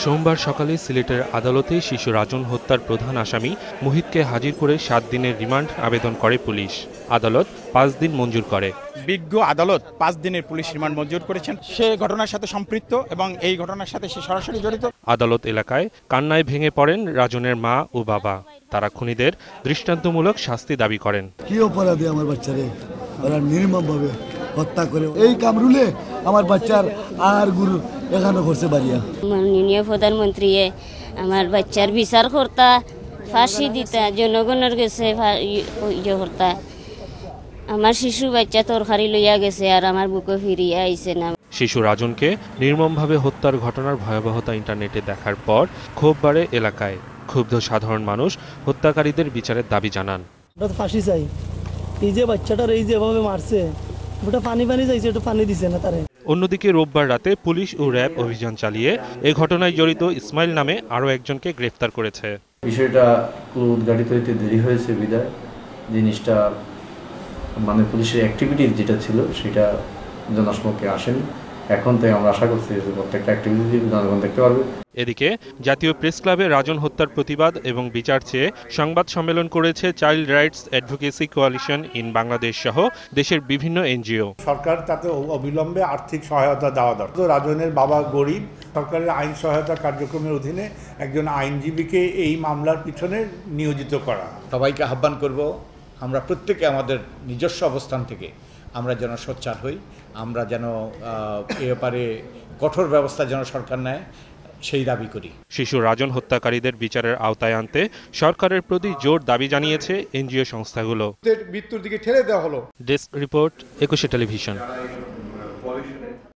সোমবার সকালে সিলেটের আদালতে শিশু রাজন হত্যার প্রধান আসামি মুহিতকে হাজির করে 7 দিনের রিমান্ড আবেদন করে পুলিশ। আদালত 5 দিন মঞ্জুর করে। বিজ্ঞ আদালত 5 দিনের পুলিশ রিমান্ড মঞ্জুর করেছেন। সে ঘটনার সাথে সম্পৃক্ত এবং এই ঘটনার সাথে সে সরাসরি জড়িত। আদালত এলাকায় কান্নায় ভেঙে পড়েন রাজনের মা ও বাবা। তারা খুনিদের দৃষ্টান্তমূলক শাস্তি দাবি করেন। কি অপরাধে আমার বাচ্চারে ওরা নির্মমভাবে হত্যা করে, এই কামরুলে আমার বাচ্চার আর গুরু এখানে করছে বাড়িয়া। মাননীয় প্রধানমন্ত্রী আমার বাচ্চার বিচার করতা, ফাঁসি দিতা, জনগণের কাছে করতা। আমার শিশু বাচ্চা তরকারি লইয়া গেছে আর আমার বুকে ফিরিয়ে আইছে না। শিশু রাজনকে নির্মমভাবে হত্যার ঘটনার ভয়াবহতা ইন্টারনেটে দেখার পর ক্ষোভ বাড়ে এলাকায়। ক্ষুব্ধ সাধারণ মানুষ হত্যাকারীদের বিচারের দাবি জানান। ফাঁসি চাই, এই যে বাচ্চাটার এই যেভাবে মারছে, ওটা পানি চাইছে, একটু পানি দিছে না তারে। অন্যদিকে রোববার রাতে পুলিশ ও র্যাব অভিযান চালিয়ে এই ঘটনায় জড়িত ইসমাইল নামে আরও একজনকে গ্রেফতার করেছে। বিষয়টা উদ্ঘাটিত হইতে দেরি হয়েছে বিদায় জিনিসটা মানে পুলিশের অ্যাক্টিভিটি যেটা ছিল সেটা জনসমক্ষে আসেনি। এখন তাই আমরা আশা করছি যে প্রত্যেকটা অ্যাক্টিভিটি জনগণ দেখতে পারবে। এদিকে জাতীয় প্রেস ক্লাবে রাজন হত্যার প্রতিবাদ এবং বিচার চেয়ে সংবাদ সম্মেলন করেছে child rights advocacy coalition in Bangladesh সহ দেশের বিভিন্ন এনজিও। সরকার তাতে অবিলম্বে আর্থিক সহায়তা দেওয়া দরকার। রাজনের বাবা গরিব, সরকারের আইন সহায়তা কার্যক্রমের অধীনে একজন আইনজীবীকে এই মামলার পিছনে নিয়োজিত করা। সবাইকে আহ্বান করব, আমরা প্রত্যেকে আমাদের নিজস্ব অবস্থান থেকে আমরা যেন সোচ্চার হই, আমরা যেন এ ব্যাপারে কঠোর ব্যবস্থা যেন সরকার নেয় সেই দাবি করি। শিশু রাজন হত্যাকারীদের বিচারের আওতায় আনতে সরকারের প্রতি জোর দাবি জানিয়েছে এনজিও সংস্থাগুলো। মৃত্যুর দিকে ঠেলে দেওয়া হলো। Desk report, 21 television.